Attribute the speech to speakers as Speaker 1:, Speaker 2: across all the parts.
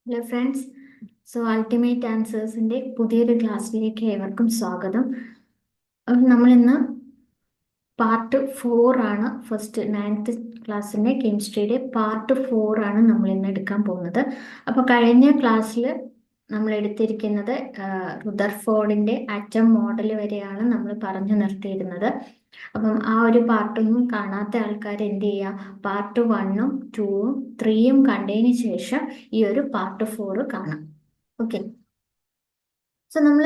Speaker 1: Hello friends. Ultimate ആൻസേഴ്സിൻ്റെ പുതിയൊരു ക്ലാസ്സിലേക്ക് ഏവർക്കും സ്വാഗതം. നമ്മൾ ഇന്ന് പാർട്ട് 4 ആണ്. ഫസ്റ്റ് 9th ക്ലാസ്സിൻ്റെ കെമിസ്ട്രിയുടെ പാർട്ട് 4 ആണ് നമ്മൾ ഇന്ന് എടുക്കാൻ പോകുന്നത്. അപ്പോൾ കഴിഞ്ഞ ക്ലാസ്സിൽ നമ്മൾ എടുത്തിരിക്കുന്നത് റുദർഫോർഡിൻ്റെ ആറ്റം മോഡൽ വരെയാണ് നമ്മൾ പറഞ്ഞു നിർത്തിയിരുന്നത്. അപ്പം ആ ഒരു പാർട്ടൊന്നും കാണാത്ത ആൾക്കാർ എന്ത് ചെയ്യുക, പാർട്ട് 1ഉം 2ഉം 3യും കണ്ടതിന് ശേഷം ഈ ഒരു പാർട്ട് 4 കാണാം. ഓക്കെ. നമ്മൾ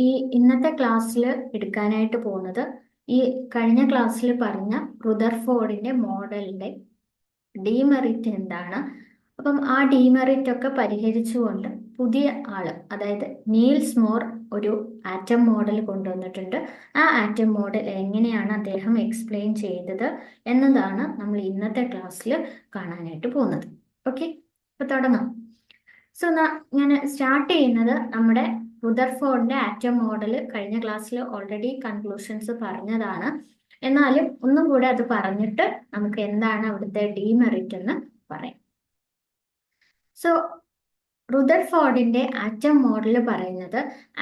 Speaker 1: ഈ ഇന്നത്തെ ക്ലാസ്സിൽ എടുക്കാനായിട്ട് പോകുന്നത് ഈ കഴിഞ്ഞ ക്ലാസ്സിൽ പറഞ്ഞ റുദർഫോർഡിന്റെ മോഡലിന്റെ ഡീമെറിറ്റ് എന്താണ്. അപ്പം ആ ഡീമെറിറ്റ് ഒക്കെ പരിഹരിച്ചുകൊണ്ട് പുതിയ ആള്, അതായത് നീൽസ് മോർ ഒരു ആറ്റം മോഡൽ കൊണ്ടുവന്നിട്ടുണ്ട്. ആ ആറ്റം മോഡൽ എങ്ങനെയാണ് അദ്ദേഹം എക്സ്പ്ലെയിൻ ചെയ്തത് എന്നതാണ് നമ്മൾ ഇന്നത്തെ ക്ലാസ്സിൽ കാണാനായിട്ട് പോകുന്നത്. ഓക്കെ, അപ്പൊ തുടങ്ങാം. ഞാൻ സ്റ്റാർട്ട് ചെയ്യുന്നത് നമ്മുടെ റുദർഫോർഡിന്റെ ആറ്റം മോഡൽ കഴിഞ്ഞ ക്ലാസ്സിൽ ഓൾറെഡി കൺക്ലൂഷൻസ് പറഞ്ഞതാണ്. എന്നാലും ഒന്നും കൂടെ അത് പറഞ്ഞിട്ട് നമുക്ക് എന്താണ് അവിടുത്തെ ഡീമെറിറ്റ് എന്ന് പറയാം. സോ റുദർഫോർഡിന്റെ ആറ്റം മോഡൽ പറയുന്നത്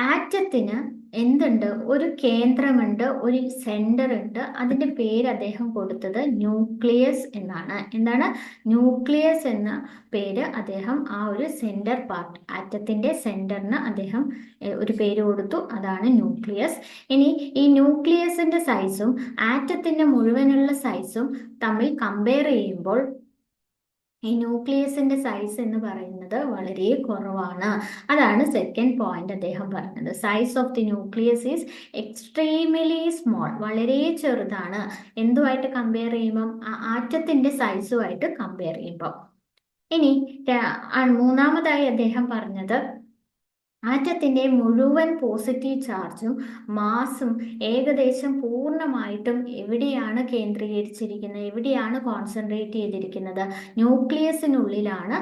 Speaker 1: ആറ്റത്തിന് എന്തുണ്ട്, ഒരു കേന്ദ്രമുണ്ട്, ഒരു സെന്റർ ഉണ്ട്. അതിന്റെ പേര് അദ്ദേഹം കൊടുത്തത് ന്യൂക്ലിയസ് എന്നാണ്. എന്താണ് ന്യൂക്ലിയസ് എന്ന പേര് അദ്ദേഹം ആ ഒരു സെന്റർ പാർട്ട്, ആറ്റത്തിന്റെ സെന്ററിന് അദ്ദേഹം ഒരു പേര് കൊടുത്തു, അതാണ് ന്യൂക്ലിയസ്. ഇനി ഈ ന്യൂക്ലിയസിന്റെ സൈസും ആറ്റത്തിന്റെ മുഴുവനുള്ള സൈസും തമ്മിൽ കമ്പയർ ചെയ്യുമ്പോൾ ഈ ന്യൂക്ലിയസിന്റെ സൈസ് എന്ന് പറയുന്നത് വളരെ കുറവാണ്. അതാണ് സെക്കൻഡ് പോയിന്റ് അദ്ദേഹം പറഞ്ഞത്. Size of the nucleus is extremely small, വളരെ ചെറുതാണ്. എന്തുമായിട്ട് കമ്പയർ ചെയ്യുമ്പം, ആറ്റത്തിന്റെ സൈസുമായിട്ട് കമ്പയർ ചെയ്യുമ്പോൾ. ഇനി മൂന്നാമതായി അദ്ദേഹം പറഞ്ഞത് ആറ്റത്തിന്റെ മുഴുവൻ പോസിറ്റീവ് ചാർജും മാസും ഏകദേശം പൂർണ്ണമായിട്ടും എവിടെയാണ് കേന്ദ്രീകരിച്ചിരിക്കുന്നത്, എവിടെയാണ് കോൺസെൻട്രേറ്റ് ചെയ്തിരിക്കുന്നത്, ന്യൂക്ലിയസിനുള്ളിലാണ്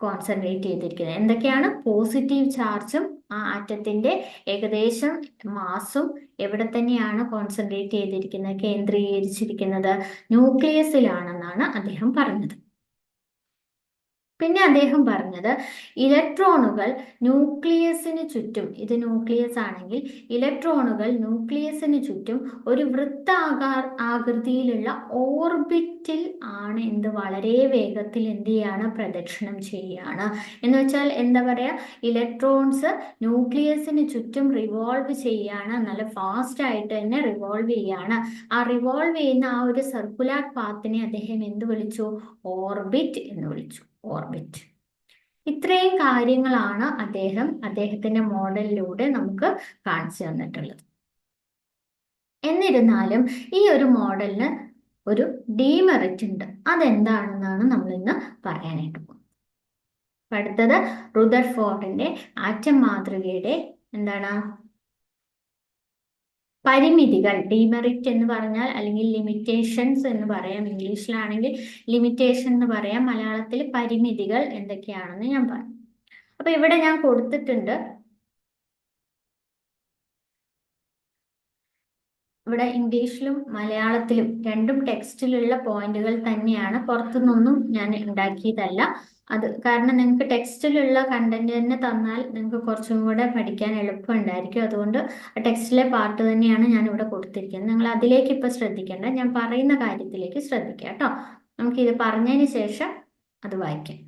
Speaker 1: കോൺസെൻട്രേറ്റ് ചെയ്തിരിക്കുന്നത്. എന്തൊക്കെയാണ് പോസിറ്റീവ് ചാർജും ആ ആറ്റത്തിന്റെ ഏകദേശം മാസും എവിടെ തന്നെയാണ് കോൺസെൻട്രേറ്റ് ചെയ്തിരിക്കുന്നത്, കേന്ദ്രീകരിച്ചിരിക്കുന്നത്, ന്യൂക്ലിയസിലാണെന്നാണ് അദ്ദേഹം പറഞ്ഞത്. പിന്നെ അദ്ദേഹം പറഞ്ഞത് ഇലക്ട്രോണുകൾ ന്യൂക്ലിയസിന് ചുറ്റും, ഇത് ന്യൂക്ലിയസ് ആണെങ്കിൽ ഇലക്ട്രോണുകൾ ന്യൂക്ലിയസിന് ചുറ്റും ഒരു ആകൃതിയിലുള്ള ഓർബിറ്റിൽ ആണ് എന്ത് വളരെ വേഗത്തിൽ എന്ത് ചെയ്യാണ്, പ്രദക്ഷിണം ചെയ്യാണ്. എന്ന് വെച്ചാൽ എന്താ പറയാ, ഇലക്ട്രോൺസ് ന്യൂക്ലിയസിന് ചുറ്റും റിവോൾവ് ചെയ്യാണ്, നല്ല ഫാസ്റ്റ് ആയിട്ട് തന്നെ റിവോൾവ് ചെയ്യാണ്. ആ റിവോൾവ് ചെയ്യുന്ന ആ ഒരു സർക്കുലർ പാത്തിനെ അദ്ദേഹം എന്ത് വിളിച്ചു, ഓർബിറ്റ് എന്ന് വിളിച്ചു. ഓർബിറ്റ്. ഇത്രയും കാര്യങ്ങളാണ് അദ്ദേഹത്തിന്റെ മോഡലിലൂടെ നമുക്ക് കാണിച്ചു തന്നിട്ടുള്ളത്. എന്നിരുന്നാലും ഈ ഒരു മോഡലിന് ഒരു ഡീമെറിറ്റ് ഉണ്ട്. അതെന്താണെന്നാണ് നമ്മൾ ഇന്ന് പറയാനായിട്ട് പോകുന്നത്. അടുത്തത് റുദർഫോർഡിന്റെ ആറ്റം മാതൃകയുടെ എന്താണ് പരിമിതികൾ. ഡീമെറിറ്റ് എന്ന് പറഞ്ഞാൽ, അല്ലെങ്കിൽ ലിമിറ്റേഷൻസ് എന്ന് പറയാം. ഇംഗ്ലീഷിലാണെങ്കിൽ ലിമിറ്റേഷൻ എന്ന് പറയാം, മലയാളത്തിൽ പരിമിതികൾ എന്തൊക്കെയാണെന്ന് ഞാൻ പറഞ്ഞു. അപ്പൊ ഇവിടെ ഞാൻ കൊടുത്തിട്ടുണ്ട്, ഇവിടെ ഇംഗ്ലീഷിലും മലയാളത്തിലും രണ്ടും ടെക്സ്റ്റിലുള്ള പോയിന്റുകൾ തന്നെയാണ്, പുറത്തുനിന്നൊന്നും ഞാൻ ഉണ്ടാക്കിയതല്ല. അത് കാരണം നിങ്ങൾക്ക് ടെക്സ്റ്റിലുള്ള കണ്ടന്റ് തന്നെ തന്നാൽ നിങ്ങൾക്ക് കുറച്ചും കൂടെ പഠിക്കാൻ എളുപ്പമുണ്ടായിരിക്കും. അതുകൊണ്ട് ടെക്സ്റ്റിലെ പാർട്ട് തന്നെയാണ് ഞാൻ ഇവിടെ കൊടുത്തിരിക്കുന്നത്. നിങ്ങൾ അതിലേക്ക് ഇപ്പൊ ശ്രദ്ധിക്കേണ്ട, ഞാൻ പറയുന്ന കാര്യത്തിലേക്ക് ശ്രദ്ധിക്കാം കേട്ടോ. നമുക്കിത് പറഞ്ഞതിന് ശേഷം അത് വായിക്കാം.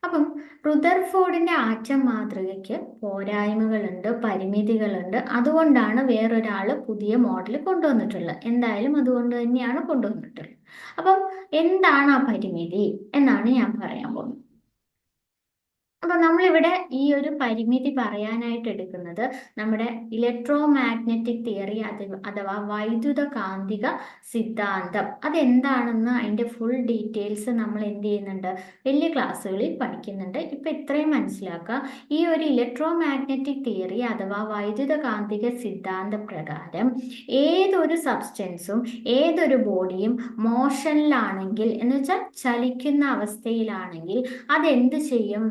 Speaker 1: അപ്പം റുദർഫോർഡിന്റെ ആറ്റം മാതൃകയ്ക്ക് പോരായ്മകളുണ്ട്, പരിമിതികളുണ്ട്. അതുകൊണ്ടാണ് വേറൊരാൾ പുതിയ മോഡൽ കൊണ്ടുവന്നിട്ടുള്ളത്. എന്തായാലും അതുകൊണ്ട് തന്നെയാണ് കൊണ്ടുവന്നിട്ടുള്ളത്. അപ്പം എന്താണ് ആ പരിമിതി എന്നാണ് ഞാൻ പറയാൻ പോകുന്നത്. അപ്പൊ നമ്മളിവിടെ ഈ ഒരു പരിമിതി പറയാനായിട്ട് എടുക്കുന്നത് നമ്മുടെ ഇലക്ട്രോ മാഗ്നറ്റിക് തിയറി, അഥവാ വൈദ്യുത കാന്തിക സിദ്ധാന്തം. അതെന്താണെന്ന് അതിന്റെ ഫുൾ ഡീറ്റെയിൽസ് നമ്മൾ എന്ത് ചെയ്യുന്നുണ്ട്, വലിയ ക്ലാസ്സുകളിൽ പഠിക്കുന്നുണ്ട്. ഇപ്പൊ ഇത്രയും മനസ്സിലാക്കുക. ഈ ഒരു ഇലക്ട്രോ മാഗ്നറ്റിക് തിയറി അഥവാ വൈദ്യുത കാന്തിക സിദ്ധാന്ത പ്രകാരം ഏതൊരു സബ്സ്റ്റൻസും ഏതൊരു ബോഡിയും മോഷനിലാണെങ്കിൽ, എന്ന് വെച്ചാൽ ചലിക്കുന്ന അവസ്ഥയിലാണെങ്കിൽ, അതെന്ത് ചെയ്യും,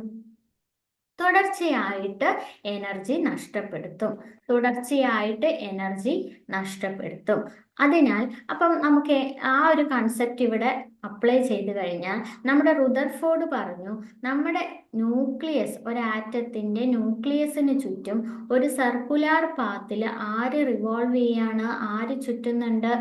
Speaker 1: തുടർച്ചയായിട്ട് എനർജി നഷ്ടപ്പെടുത്തും. തുടർച്ചയായിട്ട് എനർജി നഷ്ടപ്പെടുത്തും. അതിനാൽ അപ്പം നമുക്ക് ആ ഒരു കൺസെപ്റ്റ് ഇവിടെ അപ്ലൈ ചെയ്ത് കഴിഞ്ഞാൽ നമ്മുടെ റുദർഫോർഡ് പറഞ്ഞു, നമ്മുടെ ന്യൂക്ലിയസ്, ഒരു ആറ്റത്തിന്റെ ന്യൂക്ലിയസിന് ചുറ്റും ഒരു സർക്കുലാർ പാത്തിൽ ആര് റിവോൾവ് ചെയ്യാണ്, ആര് ചുറ്റുന്നുണ്ട്?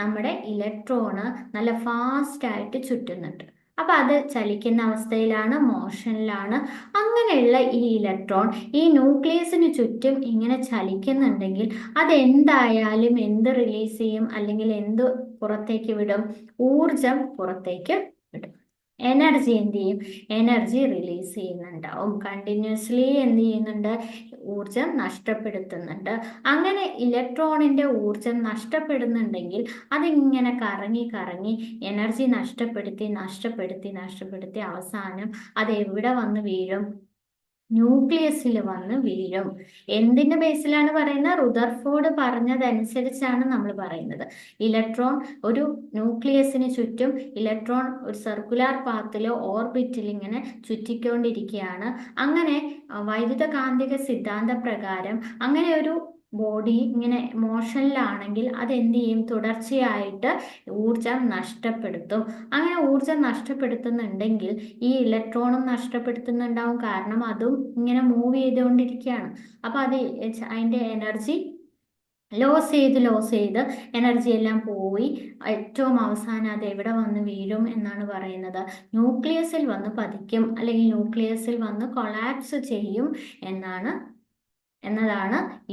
Speaker 1: നമ്മുടെ ഇലക്ട്രോണ് നല്ല ഫാസ്റ്റ് ആയിട്ട് ചുറ്റുന്നുണ്ട്. അപ്പൊ അത് ചലിക്കുന്ന അവസ്ഥയിലാണ്, മോഷനിലാണ്. അങ്ങനെയുള്ള ഈ ഇലക്ട്രോൺ ഈ ന്യൂക്ലിയസിന് ചുറ്റും ഇങ്ങനെ ചലിക്കുന്നുണ്ടെങ്കിൽ അതെന്തായാലും എന്ത് റിലീസ് ചെയ്യും, അല്ലെങ്കിൽ എന്ത് പുറത്തേക്ക് വിടും? ഊർജം പുറത്തേക്ക് വിടും. എനർജി എന്ത് ചെയ്യും? എനർജി റിലീസ് ചെയ്യുന്നുണ്ടാവും. കണ്ടിന്യൂസ്ലി എന്ത് ചെയ്യുന്നുണ്ട്? ഊർജം നഷ്ടപ്പെടുത്തുന്നുണ്ട്. അങ്ങനെ ഇലക്ട്രോണിന്റെ ഊർജം നഷ്ടപ്പെടുന്നുണ്ടെങ്കിൽ അതിങ്ങനെ കറങ്ങി കറങ്ങി എനർജി നഷ്ടപ്പെടുത്തി നഷ്ടപ്പെടുത്തി നഷ്ടപ്പെടുത്തി അവസാനം അത് എവിടെ വന്ന് വീഴും? ന്യൂക്ലിയസിൽ വന്ന് വീഴും. എന്തിന്റെ ബേസിലാണ് പറയുന്നത്? റുദർഫോർഡ് പറഞ്ഞതനുസരിച്ചാണ് നമ്മൾ പറയുന്നത്. ഇലക്ട്രോൺ ഒരു ന്യൂക്ലിയസിന് ചുറ്റും ഇലക്ട്രോൺ ഒരു സർക്കുലാർ പാത്തിലോ ഓർബിറ്റിൽ ഇങ്ങനെ ചുറ്റിക്കൊണ്ടിരിക്കുകയാണ്. അങ്ങനെ വൈദ്യുത കാന്തിക സിദ്ധാന്ത പ്രകാരം അങ്ങനെ ഒരു ബോഡി ഇങ്ങനെ മോഷനിലാണെങ്കിൽ അതെന്ത് ചെയ്യും? തുടർച്ചയായിട്ട് ഊർജം നഷ്ടപ്പെടുത്തും. അങ്ങനെ ഊർജം നഷ്ടപ്പെടുത്തുന്നുണ്ടെങ്കിൽ ഈ ഇലക്ട്രോണും നഷ്ടപ്പെടുത്തുന്നുണ്ടാവും. കാരണം അതും ഇങ്ങനെ മൂവ് ചെയ്തുകൊണ്ടിരിക്കുകയാണ്. അപ്പൊ അത് അതിന്റെ എനർജി ലോസ് ചെയ്ത് എനർജി എല്ലാം പോയി ഏറ്റവും അവസാനം അത് എവിടെ വന്ന് വീഴും എന്നാണ് പറയുന്നത്? ന്യൂക്ലിയസിൽ വന്ന് പതിക്കും, അല്ലെങ്കിൽ ന്യൂക്ലിയസിൽ വന്ന് കൊളാപ്സ് ചെയ്യും എന്നതാണ്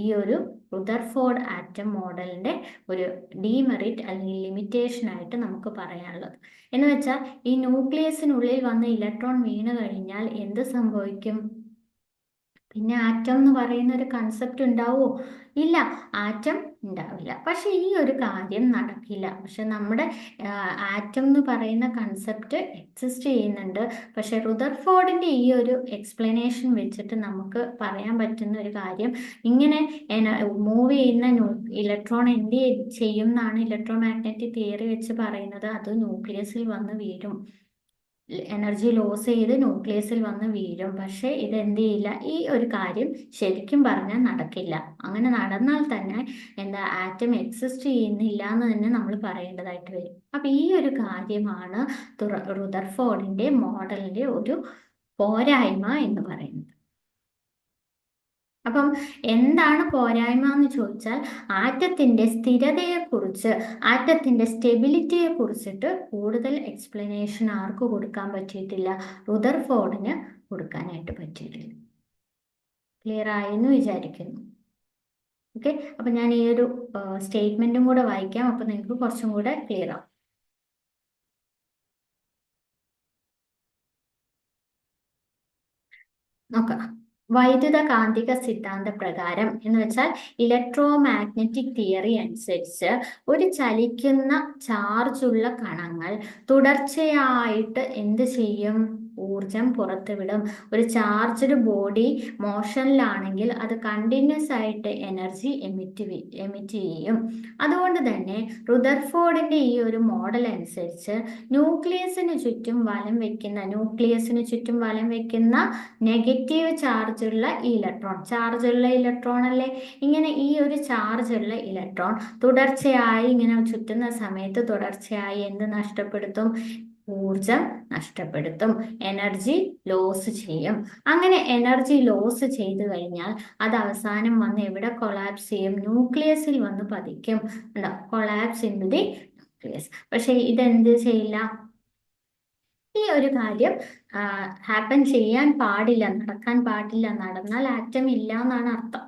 Speaker 1: ഈ ഒരു റുദർഫോർഡ് ആറ്റം മോഡലിന്റെ ഒരു ഡീമെറിറ്റ് അല്ലെങ്കിൽ ലിമിറ്റേഷൻ ആയിട്ട് നമുക്ക് പറയാനുള്ളത്. എന്ന് വെച്ചാൽ ഈ ന്യൂക്ലിയസിനുള്ളിൽ വന്ന് ഇലക്ട്രോൺ വീണ് കഴിഞ്ഞാൽ എന്ത് സംഭവിക്കും? പിന്നെ ആറ്റം എന്ന് പറയുന്ന ഒരു കൺസെപ്റ്റ് ഉണ്ടാവുമോ? ഇല്ല, ആറ്റം ഉണ്ടാവില്ല. പക്ഷെ ഈ ഒരു കാര്യം നടക്കില്ല. പക്ഷെ നമ്മുടെ ആറ്റം എന്ന് പറയുന്ന കൺസെപ്റ്റ് എക്സിസ്റ്റ് ചെയ്യുന്നുണ്ട്. പക്ഷെ റുദർഫോർഡിന്റെ ഈ ഒരു എക്സ്പ്ലനേഷൻ വെച്ചിട്ട് നമുക്ക് പറയാൻ പറ്റുന്ന ഒരു കാര്യം, ഇങ്ങനെ മൂവ് ചെയ്യുന്ന ഇലക്ട്രോൺ എന്ത് ചെയ്യും എന്നാണ് ഇലക്ട്രോ മാഗ്നറ്റിക് തിയറി വെച്ച് പറയുന്നത്? അത് ന്യൂക്ലിയസിൽ വന്ന് വീഴും, എനർജി ലോസ് ചെയ്ത് ന്യൂക്ലിയസിൽ വന്ന് വീഴും. പക്ഷെ ഇതെന്ത് ചെയ്യില്ല, ഈ ഒരു കാര്യം ശരിക്കും പറഞ്ഞാൽ നടക്കില്ല. അങ്ങനെ നടന്നാൽ തന്നെ എന്താ, ആറ്റം എക്സിസ്റ്റ് ചെയ്യുന്നില്ല എന്ന് തന്നെ നമ്മൾ പറയേണ്ടതായിട്ട് വരും. അപ്പൊ ഈ ഒരു കാര്യമാണ് റുദർഫോർഡിന്റെ മോഡലിന്റെ ഒരു പോരായ്മ എന്ന് പറയുന്നത്. അപ്പം എന്താണ് പോരായ്മ എന്ന് ചോദിച്ചാൽ, ആറ്റത്തിന്റെ സ്ഥിരതയെക്കുറിച്ച്, ആറ്റത്തിന്റെ സ്റ്റെബിലിറ്റിയെ കുറിച്ചിട്ട് കൂടുതൽ എക്സ്പ്ലനേഷൻ ആർക്ക് കൊടുക്കാൻ പറ്റിയിട്ടില്ല? റുദർഫോർഡിന് കൊടുക്കാനായിട്ട് പറ്റിയിട്ടില്ല. ക്ലിയർ ആയി എന്ന് വിചാരിക്കുന്നു. ഓക്കെ, അപ്പൊ ഞാൻ ഈ ഒരു സ്റ്റേറ്റ്മെന്റും കൂടെ വായിക്കാം. അപ്പൊ നിങ്ങൾക്ക് കുറച്ചും കൂടെ ക്ലിയർ ആവും. നോക്കാം. വൈദ്യുത കാന്തിക സിദ്ധാന്ത പ്രകാരം എന്ന് വെച്ചാൽ ഇലക്ട്രോ മാഗ്നറ്റിക് തിയറി അനുസരിച്ച് ഒരു ചലിക്കുന്ന ചാർജുള്ള കണങ്ങൾ തുടർച്ചയായിട്ട് എന്ത് ചെയ്യും? ഊർജം പുറത്തുവിടും. ഒരു ചാർജ്ഡ് ബോഡി മോഷനിലാണെങ്കിൽ അത് കണ്ടിന്യൂസ് ആയിട്ട് എനർജി എമിറ്റ് ചെയ്യും. അതുകൊണ്ട് തന്നെ റുദർഫോർഡിന്റെ ഈ ഒരു മോഡൽ അനുസരിച്ച് ന്യൂക്ലിയസിന് ചുറ്റും വലം വെക്കുന്ന നെഗറ്റീവ് ചാർജുള്ള ചാർജുള്ള ഇലക്ട്രോൺ അല്ലേ? ഇങ്ങനെ ഈ ഒരു ചാർജുള്ള ഇലക്ട്രോൺ തുടർച്ചയായി ഇങ്ങനെ ചുറ്റുന്ന സമയത്ത് തുടർച്ചയായി എന്ത് നഷ്ടപ്പെടുത്തും? ഊർജം നഷ്ടപ്പെടുത്തും, എനർജി ലോസ് ചെയ്യും. അങ്ങനെ എനർജി ലോസ് ചെയ്തു കഴിഞ്ഞാൽ അത് അവസാനം വന്ന് എവിടെ കൊളാപ്സ് ചെയ്യും? ന്യൂക്ലിയസിൽ വന്ന് പതിക്കും. Collapse in the nucleus. പക്ഷെ ഇതെന്ത് ചെയ്യില്ല, ഈ ഒരു കാര്യം ഹാപ്പൻ ചെയ്യാൻ പാടില്ല, നടക്കാൻ പാടില്ല. നടന്നാൽ ആറ്റം ഇല്ല എന്നാണ് അർത്ഥം.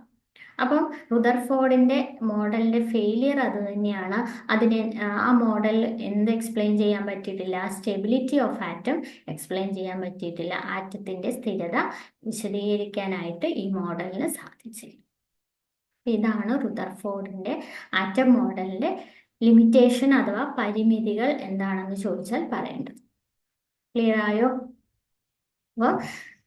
Speaker 1: അപ്പം റുദർഫോർഡിന്റെ മോഡലിന്റെ ഫെയിലിയർ അത് തന്നെയാണ്. ആ മോഡൽ എന്ത് എക്സ്പ്ലെയിൻ ചെയ്യാൻ പറ്റിയിട്ടില്ല? സ്റ്റെബിലിറ്റി ഓഫ് ആറ്റം എക്സ്പ്ലെയിൻ ചെയ്യാൻ പറ്റിയിട്ടില്ല. ആറ്റത്തിന്റെ സ്ഥിരത വിശദീകരിക്കാനായിട്ട് ഈ മോഡലിന് സാധിച്ചില്ല. ഇതാണ് റുദർഫോർഡിന്റെ ആറ്റം മോഡലിന്റെ ലിമിറ്റേഷൻ അഥവാ പരിമിതികൾ എന്താണെന്ന് ചോദിച്ചാൽ പറയേണ്ടത്. ക്ലിയർ ആയോ? അപ്പോൾ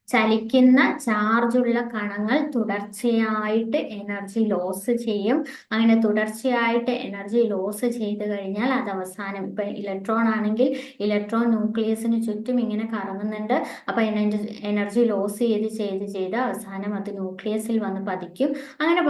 Speaker 1: ചലിക്കുന്ന ചാർജുള്ള കണങ്ങൾ തുടർച്ചയായിട്ട് എനർജി ലോസ് ചെയ്യും. അങ്ങനെ തുടർച്ചയായിട്ട് എനർജി ലോസ് ചെയ്ത് കഴിഞ്ഞാൽ അത് അവസാനം ഇപ്പൊ ഇലക്ട്രോൺ ആണെങ്കിൽ ഇലക്ട്രോൺ ന്യൂക്ലിയസിന് ചുറ്റും ഇങ്ങനെ കറങ്ങുന്നുണ്ട്. അപ്പൊ എനർജി ലോസ് ചെയ്ത് അവസാനം അത് ന്യൂക്ലിയസിൽ വന്ന് പതിക്കും. അങ്ങനെ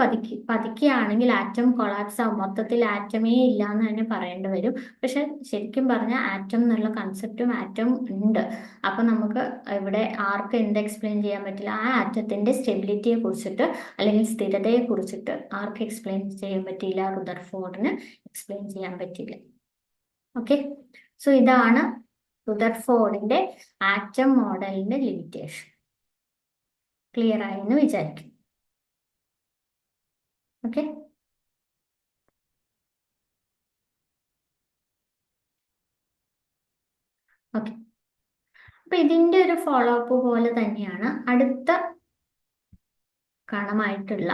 Speaker 1: പതിക്കുകയാണെങ്കിൽ ആറ്റം കൊളാപ്സ് ആവും. മൊത്തത്തിൽ ആറ്റമേ ഇല്ല എന്ന് തന്നെ പറയേണ്ടി വരും. പക്ഷെ ശരിക്കും പറഞ്ഞാൽ ആറ്റം എന്നുള്ള കൺസെപ്റ്റും ആറ്റം ഉണ്ട്. അപ്പൊ നമുക്ക് ഇവിടെ ആർക്ക് എന്ത് എക്സ്പ്ലെയിൻ ചെയ്യാൻ പറ്റില്ല. ആ ആറ്റത്തിന്റെ സ്റ്റെബിലിറ്റിയെ കുറിച്ചിട്ട് അല്ലെങ്കിൽ സ്ഥിരതയെ കുറിച്ചിട്ട് ആർക്ക് എക്സ്പ്ലെയിൻ ചെയ്യാൻ പറ്റിയില്ല, റുദർഫോർഡിന് എക്സ്പ്ലെയിൻ ചെയ്യാൻ പറ്റില്ല. ഓക്കെ, സോ ഇതാണ് റുദർഫോർഡിന്റെ ആറ്റം മോഡലിന്റെ ലിമിറ്റേഷൻ. ക്ലിയർ ആയെന്ന് വിചാരിക്കും. Okay, okay. അപ്പൊ ഇതിന്റെ ഒരു ഫോളോ അപ്പ് പോലെ തന്നെയാണ് അടുത്ത കണമായിട്ടുള്ള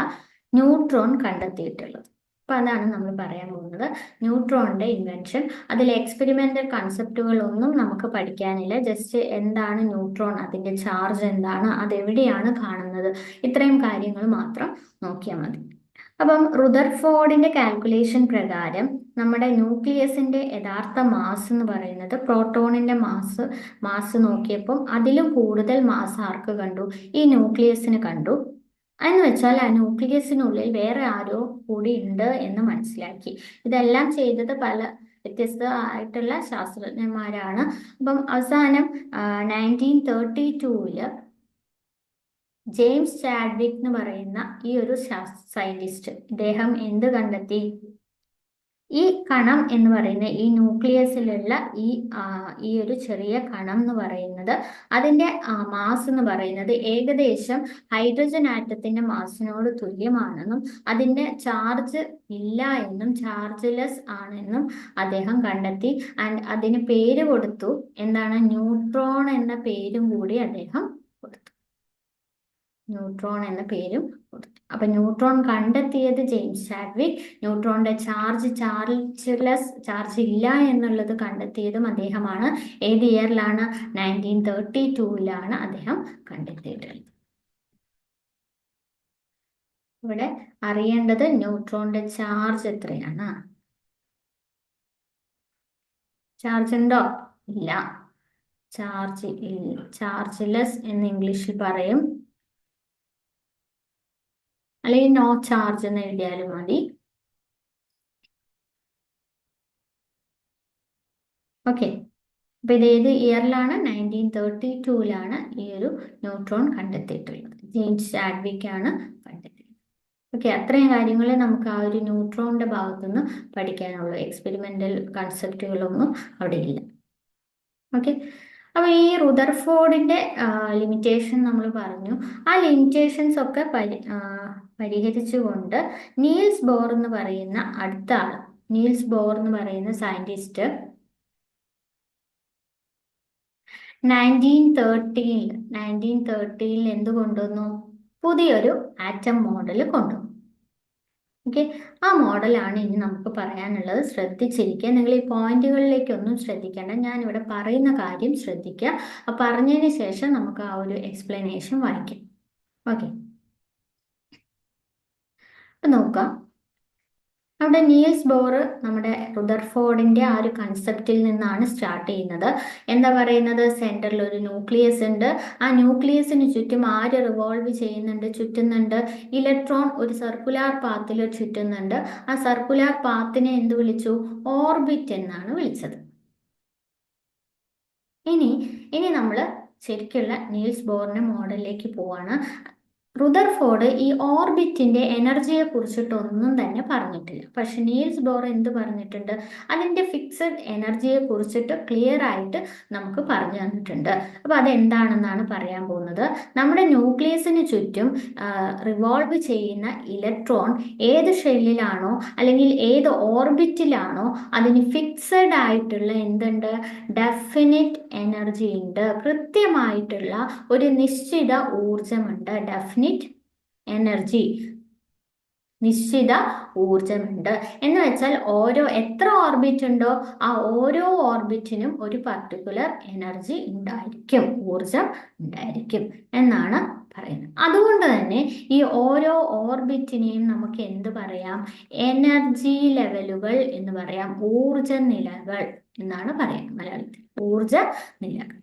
Speaker 1: ന്യൂട്രോൺ കണ്ടെത്തിയിട്ടുള്ളത്. അപ്പൊ അതാണ് നമ്മൾ പറയാൻ പോകുന്നത്, ന്യൂട്രോണിന്റെ ഇൻവെൻഷൻ. അതിൽ എക്സ്പെരിമെന്റൽ കൺസെപ്റ്റുകളൊന്നും നമുക്ക് പഠിക്കാനില്ല. ജസ്റ്റ് എന്താണ് ന്യൂട്രോൺ, അതിന്റെ ചാർജ് എന്താണ്, അതെവിടെയാണ് കാണുന്നത്, ഇത്രയും കാര്യങ്ങൾ മാത്രം നോക്കിയാൽ മതി. അപ്പം റുദർഫോർഡിന്റെ കാൽക്കുലേഷൻ പ്രകാരം നമ്മുടെ ന്യൂക്ലിയസിന്റെ യഥാർത്ഥ മാസ് എന്ന് പറയുന്നത് പ്രോട്ടോണിന്റെ മാസ് നോക്കിയപ്പോൾ അതിലും കൂടുതൽ മാസ് ആർക്ക് കണ്ടു? ഈ ന്യൂക്ലിയസിന് കണ്ടു. എന്ന് വെച്ചാൽ ആ ന്യൂക്ലിയസിനുള്ളിൽ വേറെ ആരോ കൂടി ഉണ്ട് എന്ന് മനസ്സിലാക്കി. ഇതെല്ലാം ചെയ്തത് പല വ്യത്യസ്തമായിട്ടുള്ള ശാസ്ത്രജ്ഞന്മാരാണ്. അപ്പം അവസാനം 1932 ജെയിംസ് ചാഡ്വിക് എന്ന് പറയുന്ന ഈ ഒരു സയന്റിസ്റ്റ്, ഇദ്ദേഹം എന്ത് കണ്ടെത്തി? ഈ കണം എന്ന് പറയുന്ന ഈ ന്യൂക്ലിയസിലുള്ള ഈ ഒരു ചെറിയ കണം എന്ന് പറയുന്നത് അതിന്റെ മാസ് എന്ന് പറയുന്നത് ഏകദേശം ഹൈഡ്രജൻ ആറ്റത്തിന്റെ മാസിനോട് തുല്യമാണെന്നും അതിന്റെ ചാർജ് ഇല്ല എന്നും ചാർജ്ലെസ് ആണെന്നും അദ്ദേഹം കണ്ടെത്തി. ആൻഡ് അതിന് പേര് കൊടുത്തു. എന്താണ്? ന്യൂട്രോൺ എന്ന പേരും കൂടി അദ്ദേഹം കൊടുത്തു. ന്യൂട്രോൺ എന്ന പേരും കൊടുത്തു. അപ്പൊ ന്യൂട്രോൺ കണ്ടെത്തിയത് ജെയിംസ് ചാഡ്വിക്. ന്യൂട്രോണിന്റെ ചാർജ് ഇല്ല എന്നുള്ളത് കണ്ടെത്തിയതും അദ്ദേഹമാണ്. ഏത് ഇയറിലാണ്? 1932 അദ്ദേഹം കണ്ടെത്തിയിട്ടുള്ളത്. ഇവിടെ അറിയേണ്ടത് ന്യൂട്രോണിന്റെ ചാർജ് എത്രയാണ്. ചാർജ് ഉണ്ടോ? ഇല്ല. ചാർജ്ലെസ് എന്ന് ഇംഗ്ലീഷിൽ പറയും, അല്ലെങ്കിൽ നോ ചാർജ് എന്ന് എഴുതിയാലും മതി. ഓക്കെ, അപ്പൊ ഇത് ഏത് ഇയറിലാണ്? 1932 ഈ ഒരു ന്യൂട്രോൺ കണ്ടെത്തിയിട്ടുള്ളത്. ജെയിംസ് ചാഡ്വിക് ആണ് കണ്ടെത്തിയത്. ഓക്കെ, അത്രയും കാര്യങ്ങളെ നമുക്ക് ആ ഒരു ന്യൂട്രോണിന്റെ ഭാഗത്തുനിന്ന് പഠിക്കാനുള്ളൂ. എക്സ്പെരിമെന്റൽ കൺസെപ്റ്റുകളൊന്നും അവിടെ ഇല്ല. ഓക്കെ, അപ്പൊ ഈ റുദർഫോർഡിന്റെ ലിമിറ്റേഷൻ നമ്മൾ പറഞ്ഞു. ആ ലിമിറ്റേഷൻസ് ഒക്കെ പരിഹരിച്ചുകൊണ്ട് നീൽസ് ബോർ എന്ന് പറയുന്ന അടുത്ത ആള്, നീൽസ് ബോർ എന്ന് പറയുന്ന സയന്റിസ്റ്റ് 1913 എന്ത് കൊണ്ടുവന്നു? പുതിയൊരു ആറ്റം മോഡൽ കൊണ്ടുവന്നു. ഓക്കെ, ആ മോഡലാണ് ഇനി നമുക്ക് പറയാനുള്ളത്. ശ്രദ്ധിച്ചിരിക്കുക. നിങ്ങൾ ഈ പോയിന്റുകളിലേക്കൊന്നും ശ്രദ്ധിക്കേണ്ട, ഞാൻ ഇവിടെ പറയുന്ന കാര്യം ശ്രദ്ധിക്കുക. ആ പറഞ്ഞതിന് ശേഷം നമുക്ക് ആ ഒരു എക്സ്പ്ലനേഷൻ വായിക്കാം. ഓക്കെ, അപ്പൊ നോക്കാം. അവിടെ നീൽസ് ബോർ നമ്മുടെ റുദർഫോർഡിന്റെ ആ ഒരു കൺസെപ്റ്റിൽ നിന്നാണ് സ്റ്റാർട്ട് ചെയ്യുന്നത്. എന്താ പറയുന്നത്? സെന്ററിൽ ഒരു ന്യൂക്ലിയസ് ഉണ്ട്. ആ ന്യൂക്ലിയസിന് ചുറ്റും ആര് റിവോൾവ് ചെയ്യുന്നുണ്ട്, ചുറ്റുന്നുണ്ട്? ഇലക്ട്രോൺ ഒരു സർക്കുലാർ പാത്തിൽ ചുറ്റുന്നുണ്ട്. ആ സർക്കുലാർ പാത്തിനെ എന്ത് വിളിച്ചു? ഓർബിറ്റ് എന്നാണ് വിളിച്ചത്. ഇനി നമ്മൾ ശരിക്കുള്ള നീൽസ് ബോറിന്റെ മോഡലിലേക്ക് പോവാണ്. റുദർഫോർഡ് ഈ ഓർബിറ്റിന്റെ എനർജിയെ കുറിച്ചിട്ടൊന്നും തന്നെ പറഞ്ഞിട്ടില്ല. പക്ഷെ നീൽസ് ബോർ എന്ത് പറഞ്ഞിട്ടുണ്ട്? അതിന്റെ ഫിക്സഡ് എനർജിയെ കുറിച്ചിട്ട് ക്ലിയർ ആയിട്ട് നമുക്ക് പറഞ്ഞു തന്നിട്ടുണ്ട്. അപ്പൊ അതെന്താണെന്നാണ് പറയാൻ പോകുന്നത്. നമ്മുടെ ന്യൂക്ലിയസിന് ചുറ്റും റിവോൾവ് ചെയ്യുന്ന ഇലക്ട്രോൺ ഏത് ഷെല്ലിലാണോ അല്ലെങ്കിൽ ഏത് ഓർബിറ്റിലാണോ അതിന് ഫിക്സഡ് ആയിട്ടുള്ള എന്തുണ്ട്? ഡെഫിനിറ്റ് എനർജി ഉണ്ട്. കൃത്യമായിട്ടുള്ള ഒരു നിശ്ചിത ഊർജമുണ്ട്. Definite energy. നിശ്ചിത ഊർജമുണ്ട്. എന്ന് വെച്ചാൽ എത്ര ഓർബിറ്റ് ഉണ്ടോ ആ ഓരോ ഓർബിറ്റിനും ഒരു പർട്ടിക്കുലർ എനർജി ഉണ്ടായിരിക്കും, ഊർജം ഉണ്ടായിരിക്കും എന്നാണ് പറയുന്നത്. അതുകൊണ്ട് തന്നെ ഈ ഓരോ ഓർബിറ്റിനെയും നമുക്ക് എന്ത് പറയാം? എനർജി ലെവലുകൾ എന്ന് പറയാം, ഊർജ നിലകൾ എന്നാണ് പറയുന്നത് മലയാളത്തിൽ. ഊർജ നിലകൾ.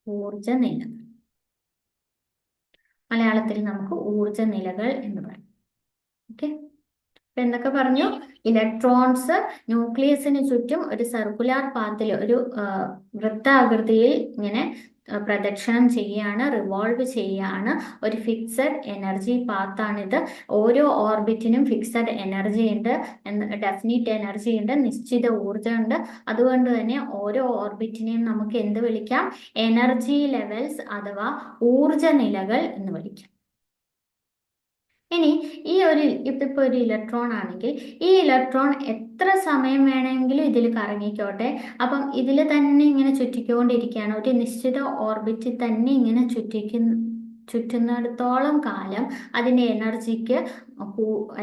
Speaker 1: ഊർജ നിലകൾ മലയാളത്തിൽ നമുക്ക് ഊർജ നിലകൾ എന്ന് പറയാം. ഓക്കെ, അപ്പൊ എന്തൊക്കെ പറഞ്ഞു? ഇലക്ട്രോൺസ് ന്യൂക്ലിയസിന് ചുറ്റും ഒരു സർക്കുലാർ പാത്തിൽ, ഒരു വൃത്താകൃതിയിൽ ഇങ്ങനെ പ്രദക്ഷിണം ചെയ്യാണ്, റിവോൾവ് ചെയ്യാണ്. ഒരു ഫിക്സഡ് എനർജി പാത്താണിത്. ഓരോ ഓർബിറ്റിനും ഫിക്സഡ് എനർജി ഉണ്ട്, ഡെഫിനിറ്റ് എനർജി ഉണ്ട്, നിശ്ചിത ഊർജ്ജം ഉണ്ട്. അതുകൊണ്ട് തന്നെ ഓരോ ഓർബിറ്റിനെയും നമുക്ക് എന്ത് വിളിക്കാം? എനർജി ലെവൽസ് അഥവാ ഊർജ നിലകൾ എന്ന് വിളിക്കാം. ഇനി ഇതിപ്പോ ഒരു ഇലക്ട്രോൺ ആണെങ്കിൽ ഈ ഇലക്ട്രോൺ എത്ര സമയം വേണമെങ്കിലും ഇതിൽ കറങ്ങിക്കോട്ടെ. അപ്പം ഇതിൽ തന്നെ ഇങ്ങനെ ചുറ്റിക്കൊണ്ടിരിക്കുകയാണ്, ഒരു നിശ്ചിത ഓർബിറ്റിൽ തന്നെ ഇങ്ങനെ ചുറ്റുന്നിടത്തോളം കാലം അതിൻ്റെ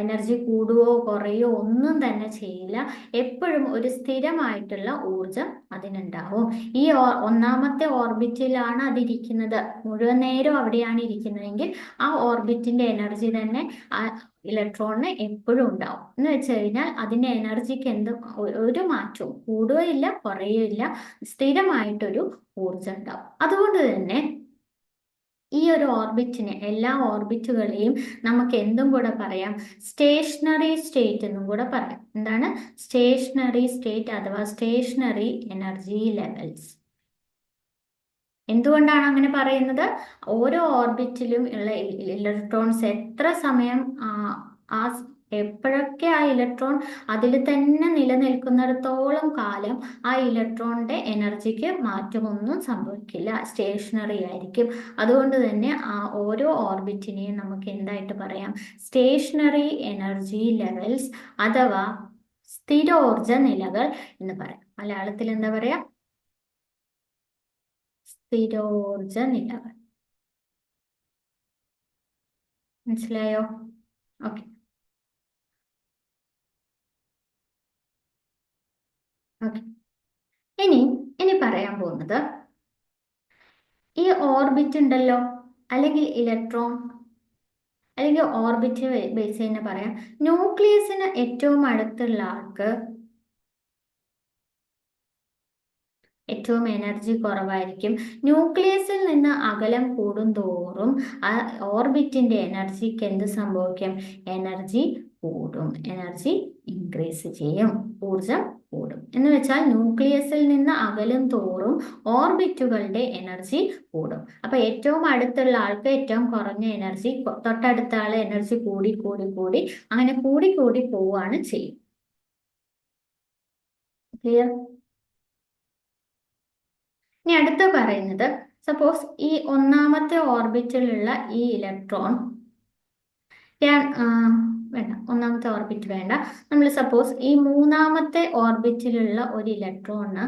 Speaker 1: എനർജി കൂടുകയോ കുറയോ ഒന്നും തന്നെ ചെയ്യില്ല. എപ്പോഴും ഒരു സ്ഥിരമായിട്ടുള്ള ഊർജം അതിനുണ്ടാവും. ഈ ഒന്നാമത്തെ ഓർബിറ്റിലാണ് അതിരിക്കുന്നത്, മുഴുവൻ നേരം അവിടെയാണ് ഇരിക്കുന്നതെങ്കിൽ ആ ഓർബിറ്റിന്റെ എനർജി തന്നെ ആ ഇലക്ട്രോണിന് എപ്പോഴും ഉണ്ടാവും. എന്ന് വെച്ച് കഴിഞ്ഞാൽ അതിന്റെ എനർജിക്ക് ഒരു മാറ്റവും കൂടുകയില്ല കുറയുകയില്ല, സ്ഥിരമായിട്ടൊരു ഊർജം ഉണ്ടാവും. അതുകൊണ്ട് തന്നെ ഈ ഒരു ഓർബിറ്റിനെ, എല്ലാ ഓർബിറ്റുകളെയും നമുക്ക് എന്തും കൂടെ പറയാം? സ്റ്റേഷനറി സ്റ്റേറ്റ് എന്നും കൂടെ പറയാം. എന്താണ് സ്റ്റേഷനറി സ്റ്റേറ്റ് അഥവാ സ്റ്റേഷനറി എനർജി ലെവൽസ്? എന്തുകൊണ്ടാണ് അങ്ങനെ പറയുന്നത്? ഓരോ ഓർബിറ്റിലും ഉള്ള ഇലക്ട്രോൺസ് എത്ര സമയം എപ്പോഴൊക്കെ ആ ഇലക്ട്രോൺ അതിൽ തന്നെ നിലനിൽക്കുന്നിടത്തോളം കാലം ആ ഇലക്ട്രോണിന്റെ എനർജിക്ക് മാറ്റമൊന്നും സംഭവിക്കില്ല, സ്റ്റേഷനറി ആയിരിക്കും. അതുകൊണ്ട് തന്നെ ആ ഓരോ ഓർബിറ്റിനെയും നമുക്ക് എന്തായിട്ട് പറയാം? സ്റ്റേഷനറി എനർജി ലെവൽസ് അഥവാ സ്ഥിരോർജ നിലകൾ എന്ന് പറയാം. മലയാളത്തിൽ എന്താ പറയാ? സ്ഥിരോർജ നിലകൾ. മനസ്സിലായോ? ഓക്കെ. ഓക്കെ, ഇനി പറയാൻ പോകുന്നത് ഈ ഓർബിറ്റ് ഉണ്ടല്ലോ, അല്ലെങ്കിൽ ഇലക്ട്രോൺ, അല്ലെങ്കിൽ ഓർബിറ്റ് ബേസ് തന്നെ പറയാം. ന്യൂക്ലിയസിന് ഏറ്റവും അടുത്തുള്ള ആൾക്ക് ഏറ്റവും എനർജി കുറവായിരിക്കും. ന്യൂക്ലിയസിൽ നിന്ന് അകലം കൂടുന്തോറും ആ ഓർബിറ്റിന്റെ എനർജിക്ക് എന്ത് സംഭവിക്കും? എനർജി കൂടും, എനർജി ഇൻക്രീസ് ചെയ്യും, ഊർജം കൂടും. എന്ന് വെച്ചാൽ ന്യൂക്ലിയസിൽ നിന്ന് അകലും തോറും ഓർബിറ്റുകളുടെ എനർജി കൂടും. അപ്പൊ ഏറ്റവും അടുത്തുള്ള ആൾക്ക് ഏറ്റവും കുറഞ്ഞ എനർജി, തൊട്ടടുത്ത ആള് എനർജി കൂടി കൂടി കൂടി അങ്ങനെ കൂടി കൂടി പോവാണ് ചെയ്യും. ക്ലിയർ? ഇനി അടുത്ത് പറയുന്നത്, സപ്പോസ് ഈ ഒന്നാമത്തെ ഓർബിറ്റിലുള്ള ഈ ഇലക്ട്രോൺ വേണ്ട, ഒന്നാമത്തെ ഓർബിറ്റ് വേണ്ട, നമ്മൾ സപ്പോസ് ഈ മൂന്നാമത്തെ ഓർബിറ്റിലുള്ള ഒരു ഇലക്ട്രോണ്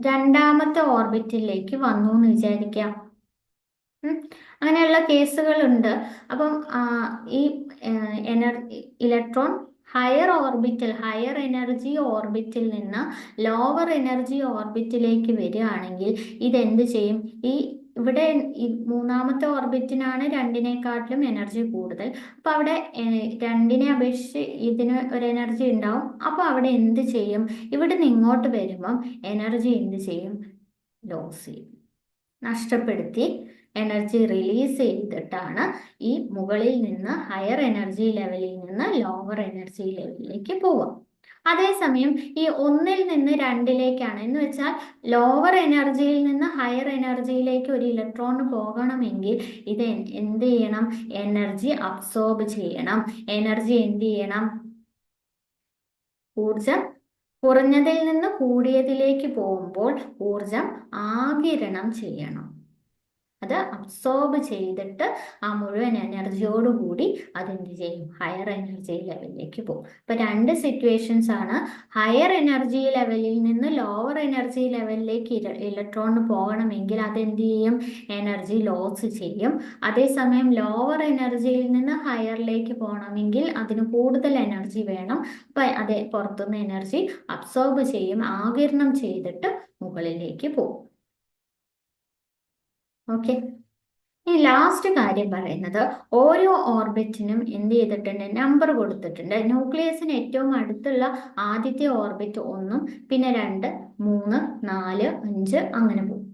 Speaker 1: രണ്ടാമത്തെ ഓർബിറ്റിലേക്ക് വന്നു എന്ന് വിചാരിക്കാം. അങ്ങനെയുള്ള കേസുകളുണ്ട്. അപ്പം ഈ ഇലക്ട്രോൺ ഹയർ എനർജി ഓർബിറ്റിൽ നിന്ന് ലോവർ എനർജി ഓർബിറ്റിലേക്ക് വരികയാണെങ്കിൽ ഇതെന്ത് ചെയ്യും? ഇവിടെ ഈ മൂന്നാമത്തെ ഓർബിറ്റിനാണ് രണ്ടിനെക്കാട്ടിലും എനർജി കൂടുതൽ. അപ്പൊ അവിടെ രണ്ടിനെ അപേക്ഷിച്ച് ഇതിന് ഒരു എനർജി ഉണ്ടാവും. അപ്പൊ അവിടെ എന്ത് ചെയ്യും? ഇവിടെ നിന്ന് ഇങ്ങോട്ട് വരുമ്പം എനർജി എന്ത് ചെയ്യും? ലോസ് ചെയ്യും, നഷ്ടപ്പെടുത്തി എനർജി റിലീസ് ചെയ്തിട്ടാണ് ഈ മുകളിൽ നിന്ന് ഹയർ എനർജി ലെവലിൽ നിന്ന് ലോവർ എനർജി ലെവലിലേക്ക് പോവുക. അതേസമയം ഈ ഒന്നിൽ നിന്ന് രണ്ടിലേക്കാണ്, എന്ന് വെച്ചാൽ ലോവർ എനർജിയിൽ നിന്ന് ഹയർ എനർജിയിലേക്ക് ഒരു ഇലക്ട്രോൺ പോകണമെങ്കിൽ ഇത് എന്ത് ചെയ്യണം? എനർജി അബ്സോർബ് ചെയ്യണം. എനർജി എന്ത് ചെയ്യണം? ഊർജം കുറഞ്ഞതിൽ നിന്ന് കൂടിയതിലേക്ക് പോകുമ്പോൾ ഊർജം ആഗിരണം ചെയ്യണം. അത് അബ്സോർബ് ചെയ്തിട്ട് ആ മുഴുവൻ എനർജിയോടുകൂടി അതെന്ത് ചെയ്യും, ഹയർ എനർജി ലെവലിലേക്ക് പോകും. അപ്പൊ രണ്ട് സിറ്റുവേഷൻസ് ആണ്. ഹയർ എനർജി ലെവലിൽ നിന്ന് ലോവർ എനർജി ലെവലിലേക്ക് ഇലക്ട്രോണിന് പോകണമെങ്കിൽ അതെന്ത് ചെയ്യും, എനർജി ലോസ് ചെയ്യും. അതേസമയം ലോവർ എനർജിയിൽ നിന്ന് ഹയറിലേക്ക് പോകണമെങ്കിൽ അതിന് കൂടുതൽ എനർജി വേണം. അപ്പൊ അതെ, പുറത്തുനിന്ന് എനർജി അബ്സോർബ് ചെയ്യും, ആഗിരണം ചെയ്തിട്ട് മുകളിലേക്ക് പോകും. ഓക്കെ. ഈ ലാസ്റ്റ് കാര്യം പറയുന്നത്, ഓരോ ഓർബിറ്റിനും എന്ത് ചെയ്തിട്ടുണ്ട്, നമ്പർ കൊടുത്തിട്ടുണ്ട്. ന്യൂക്ലിയസിന് ഏറ്റവും അടുത്തുള്ള ആദ്യത്തെ ഓർബിറ്റ് 1, പിന്നെ 2, 3, 4, 5 അങ്ങനെ പോകും.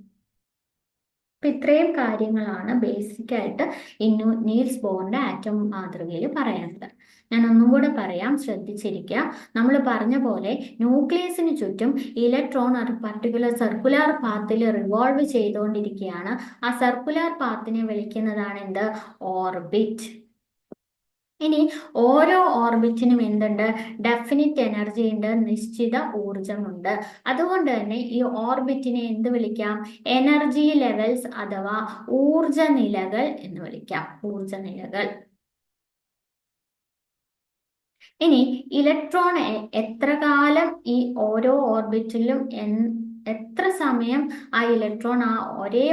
Speaker 1: അപ്പൊ ഇത്രയും കാര്യങ്ങളാണ് ബേസിക് ആയിട്ട് ഈ നീൽസ് ബോറിന്റെ ആറ്റം മാതൃകയിൽ പറയാനുള്ളത്. ഞാൻ ഒന്നും കൂടെ പറയാം, ശ്രദ്ധിച്ചിരിക്കുക. നമ്മൾ പറഞ്ഞ പോലെ ന്യൂക്ലിയസിന് ചുറ്റും ഇലക്ട്രോൺ ഒരു പർട്ടിക്കുലർ സർക്കുലർ പാത്തിൽ റിവോൾവ് ചെയ്തുകൊണ്ടിരിക്കുകയാണ്. ആ സർക്കുലർ പാത്തിനെ വിളിക്കുന്നതാണ് എന്ത്, ഓർബിറ്റ്. ഇനി ഓരോ ഓർബിറ്റിനും എന്തുണ്ട്, ഡെഫിനിറ്റ് എനർജി ഉണ്ട്, നിശ്ചിത ഊർജമുണ്ട്. അതുകൊണ്ട് തന്നെ ഈ ഓർബിറ്റിനെ എന്ത് വിളിക്കാം, എനർജി ലെവൽസ് അഥവാ ഊർജ നിലകൾ എന്ന് വിളിക്കാം, ഊർജ നിലകൾ. ഇനി ഇലക്ട്രോൺ എത്ര കാലം ഈ ഓരോ ഓർബിറ്റിലും എത്ര സമയം ആ ഇലക്ട്രോൺ ആ ഒരേ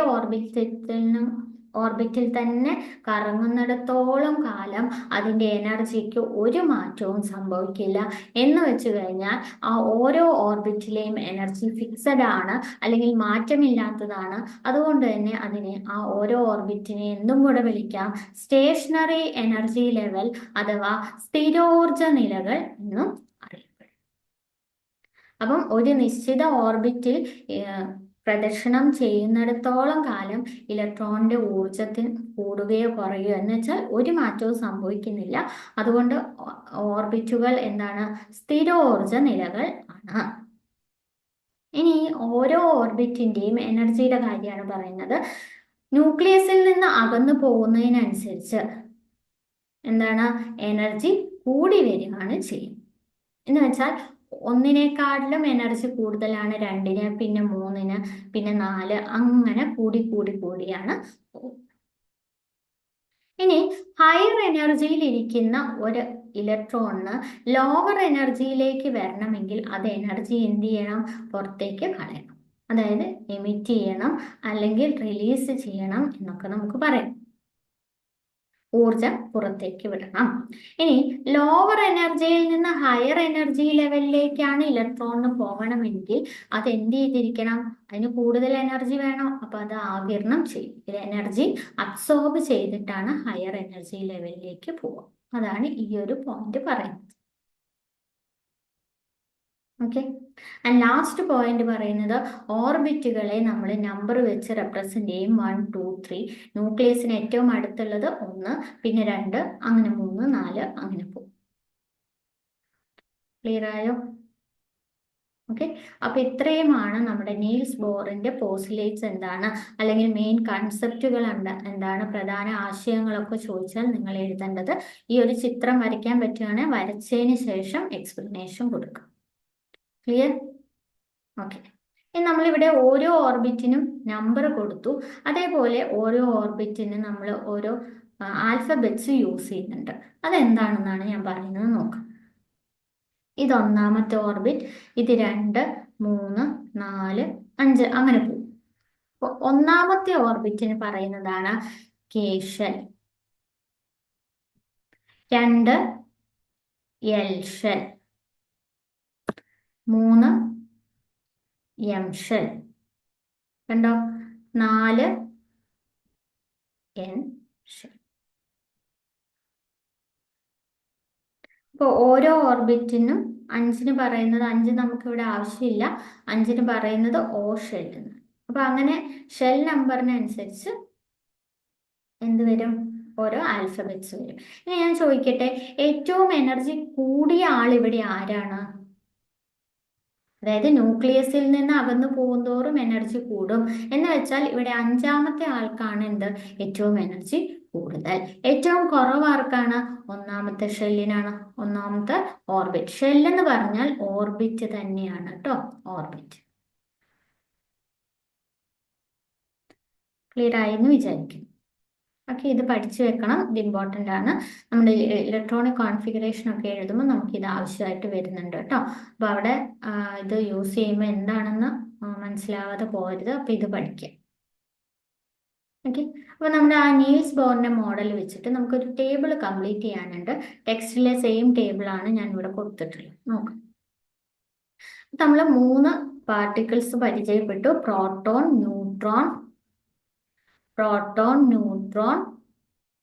Speaker 1: ഓർബിറ്റിൽ തന്നെ കറങ്ങുന്നിടത്തോളം കാലം അതിൻ്റെ എനർജിക്ക് ഒരു മാറ്റവും സംഭവിക്കില്ല. എന്ന് വെച്ച് കഴിഞ്ഞാൽ ആ ഓരോ ഓർബിറ്റിലെയും എനർജി ഫിക്സഡ് ആണ്, അല്ലെങ്കിൽ മാറ്റമില്ലാത്തതാണ്. അതുകൊണ്ട് തന്നെ അതിനെ ആ ഓരോ ഓർബിറ്റിനെ എന്തും കൂടെ വിളിക്കാം, സ്റ്റേഷനറി എനർജി ലെവൽ അഥവാ സ്ഥിരോർജ നിലകൾ എന്നും അറിയപ്പെടും. അപ്പം ഒരു നിശ്ചിത ഓർബിറ്റിൽ പ്രദക്ഷിണം ചെയ്യുന്നിടത്തോളം കാലം ഇലക്ട്രോണിന്റെ ഊർജത്തിൽ കൂടുകയോ കുറയുകയോ എന്ന് വെച്ചാൽ ഒരു മാറ്റവും സംഭവിക്കുന്നില്ല. അതുകൊണ്ട് ഓർബിറ്റുകൾ എന്താണ്, സ്ഥിരോർജ നിലകൾ ആണ്. ഇനി ഓരോ ഓർബിറ്റിന്റെയും എനർജിയുടെ കാര്യമാണ് പറയുന്നത്. ന്യൂക്ലിയസിൽ നിന്ന് അകന്നു പോകുന്നതിനനുസരിച്ച് എന്താണ്, എനർജി കൂടി വരികയാണ് ചെയ്യും. എന്ന് വെച്ചാൽ ഒന്നിനേക്കാട്ടിലും എനർജി കൂടുതലാണ് 2-ന്, പിന്നെ 3-ന്, പിന്നെ 4, അങ്ങനെ കൂടി കൂടി കൂടിയാണ്. ഇനി ഹയർ എനർജിയിൽ ഇരിക്കുന്ന ഒരു ഇലക്ട്രോണിന് ലോവർ എനർജിയിലേക്ക് വരണമെങ്കിൽ അത് എനർജി എന്ത് ചെയ്യണം, പുറത്തേക്ക് കളയണം. അതായത് എമിറ്റ് ചെയ്യണം, അല്ലെങ്കിൽ റിലീസ് ചെയ്യണം എന്നൊക്കെ നമുക്ക് പറയാം. ഊർജം പുറത്തേക്ക് വിടണം. ഇനി ലോവർ എനർജിയിൽ നിന്ന് ഹയർ എനർജി ലെവലിലേക്കാണ് ഇലക്ട്രോണിന് പോകണമെങ്കിൽ അത് എന്ത് ചെയ്തിരിക്കണം, അതിന് കൂടുതൽ എനർജി വേണം. അപ്പൊ അത് ആഗിരണം ചെയ്യും, എനർജി അബ്സോർബ് ചെയ്തിട്ടാണ് ഹയർ എനർജി ലെവലിലേക്ക് പോവുക. അതാണ് ഈ ഒരു പോയിന്റ് പറയുന്നത്. ഓക്കെ. ആൻഡ് ലാസ്റ്റ് പോയിന്റ് പറയുന്നത്, ഓർബിറ്റുകളെ നമ്മൾ നമ്പർ വെച്ച് റെപ്രസെന്റ് ചെയ്യും. 1, 2, 3. ന്യൂക്ലിയസിന് ഏറ്റവും അടുത്തുള്ളത് 1, പിന്നെ 2, അങ്ങനെ 3, 4 അങ്ങനെ പോകും. ക്ലിയർ ആയോ? ഓക്കെ. അപ്പൊ ഇത്രയുമാണ് നമ്മുടെ നീൽസ് ബോറിന്റെ പോസ്റ്റുലേറ്റ്സ് എന്താണ്, അല്ലെങ്കിൽ മെയിൻ കൺസെപ്റ്റുകൾ എന്താണ്, പ്രധാന ആശയങ്ങളൊക്കെ ചോദിച്ചാൽ നിങ്ങൾ എഴുതേണ്ടത് ഈ ഒരു ചിത്രം വരയ്ക്കാൻ പറ്റുകയാണെങ്കിൽ വരച്ചതിന് ശേഷം എക്സ്പ്ലനേഷൻ കൊടുക്കുക. ക്ലിയർ? ഓക്കെ. ഇനി നമ്മളിവിടെ ഓരോ ഓർബിറ്റിനും നമ്പർ കൊടുത്തു. അതേപോലെ ഓരോ ഓർബിറ്റിനും നമ്മൾ ഓരോ ആൽഫബറ്റ്സ് യൂസ് ചെയ്യുന്നുണ്ട്. അതെന്താണെന്നാണ് ഞാൻ പറയുന്നത്, നോക്കാം. ഇത് ഒന്നാമത്തെ ഓർബിറ്റ്, ഇത് 2, 3, 4, 5 അങ്ങനെ പോകും. അപ്പൊ ഒന്നാമത്തെ ഓർബിറ്റിന് പറയുന്നതാണ് K shell, 2 L shell, 3 M shell, കണ്ടോ, 4 എൻ ഷെൽ. ഇപ്പോൾ ഓരോ ഓർബിറ്റിനും 5-ന് പറയുന്നത്, 5 നമുക്കിവിടെ ആവശ്യമില്ല, 5-ന് പറയുന്നത് ഓ ഷെൽ എന്ന്. അപ്പൊ അങ്ങനെ ഷെൽ നമ്പറിനനുസരിച്ച് എന്ത് വരും, ഓരോ ആൽഫബറ്റ്സ് വരും. ഇനി ഞാൻ ചോദിക്കട്ടെ, ഏറ്റവും എനർജി കൂടിയ ആൾ ഇവിടെ ആരാണ്? അതായത് ന്യൂക്ലിയസിൽ നിന്ന് അകന്നു പോകുന്തോറും എനർജി കൂടും എന്ന് വെച്ചാൽ ഇവിടെ 5-ാമത്തെ ആൾക്കാണ് എന്ത്, ഏറ്റവും എനർജി കൂടുതൽ. ഏറ്റവും കുറവ് ആർക്കാണ്, ഒന്നാമത്തെ ഷെല്ലിനാണ്, ഒന്നാമത്തെ ഓർബിറ്റ്. ഷെല്ലെന്ന് പറഞ്ഞാൽ ഓർബിറ്റ് തന്നെയാണ് കേട്ടോ, ഓർബിറ്റ്. ക്ലിയർ ആയി എന്ന് വിചാരിക്കും. ഓക്കെ, ഇത് പഠിച്ചു വെക്കണം, ഇത് ഇമ്പോർട്ടൻ്റ് ആണ്. നമ്മുടെ ഇലക്ട്രോണിക് കോൺഫിഗറേഷൻ ഒക്കെ എഴുതുമ്പോൾ നമുക്ക് ഇത് ആവശ്യമായിട്ട് വരുന്നുണ്ട് കേട്ടോ. അപ്പോൾ അവിടെ ഇത് യൂസ് ചെയ്യുമ്പോൾ എന്താണെന്ന് മനസ്സിലാവാതെ പോകരുത്. അപ്പോൾ ഇത് പഠിക്കാം. ഓക്കെ, അപ്പോൾ നമ്മുടെ ആ നീൽസ് ബോറിന്റെ മോഡൽ വെച്ചിട്ട് നമുക്കൊരു ടേബിൾ കംപ്ലീറ്റ് ചെയ്യാനുണ്ട്. ടെക്സ്റ്റിലെ സെയിം ടേബിളാണ് ഞാൻ ഇവിടെ കൊടുത്തിട്ടുള്ളത്. നോക്കാം, നമ്മൾ 3 പാർട്ടിക്കിൾസ് പരിചയപ്പെട്ടു: പ്രോട്ടോൺ, ന്യൂട്രോൺ,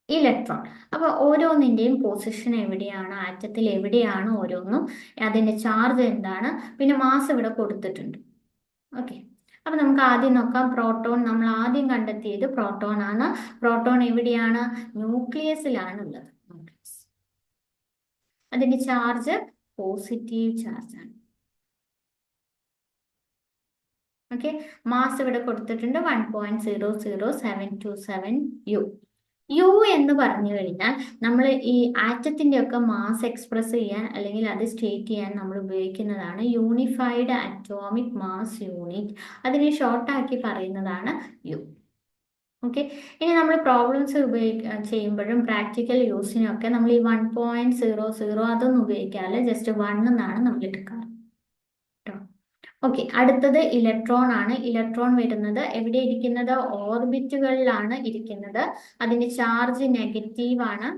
Speaker 1: ഇലക്ട്രോൺ. അപ്പോൾ ഓരോന്നിൻ്റെയും പൊസിഷൻ എവിടെയാണ്, ആറ്റത്തിൽ എവിടെയാണ് ഓരോന്നും, അതിൻ്റെ ചാർജ് എന്താണ്, പിന്നെ മാസ് ഇവിടെ കൊടുത്തിട്ടുണ്ട്. ഓക്കെ, അപ്പൊ നമുക്ക് ആദ്യം നോക്കാം. പ്രോട്ടോൺ നമ്മൾ ആദ്യം കണ്ടെത്തിയത് പ്രോട്ടോൺ ആണ്. പ്രോട്ടോൺ എവിടെയാണ്? ന്യൂക്ലിയസിലാണ് ഉള്ളത്. അതിന്റെ ചാർജ് പോസിറ്റീവ് ചാർജ് ആണ്. ഓക്കെ, മാസ് ഇവിടെ കൊടുത്തിട്ടുണ്ട് 1.00727 യു. യു എന്ന് പറഞ്ഞു കഴിഞ്ഞാൽ നമ്മൾ ഈ ആറ്റത്തിന്റെ ഒക്കെ മാസ് എക്സ്പ്രസ് ചെയ്യാൻ അല്ലെങ്കിൽ അത് സ്റ്റേറ്റ് ചെയ്യാൻ നമ്മൾ ഉപയോഗിക്കുന്നതാണ് യൂണിഫൈഡ് അറ്റോമിക് മാസ് യൂണിറ്റ്. അതിനെ ഷോർട്ടാക്കി പറയുന്നതാണ് യു. ഓക്കെ, ഇനി നമ്മൾ പ്രോബ്ലംസ് ചെയ്യുമ്പോഴും പ്രാക്ടിക്കൽ യൂസിനൊക്കെ നമ്മൾ ഈ 1.00 അതൊന്നും ഉപയോഗിക്കാറില്ല, ജസ്റ്റ് 1 എന്നാണ് നമ്മൾ എടുക്കാറ്. ഓക്കെ, അടുത്തത് ഇലക്ട്രോൺ ആണ്. ഇലക്ട്രോൺ വരുന്നത് എവിടെ ഇരിക്കുന്നത്? ഓർബിറ്റുകളിലാണ് ഇരിക്കുന്നത്. അതിന്റെ ചാർജ് നെഗറ്റീവ് ആണ്.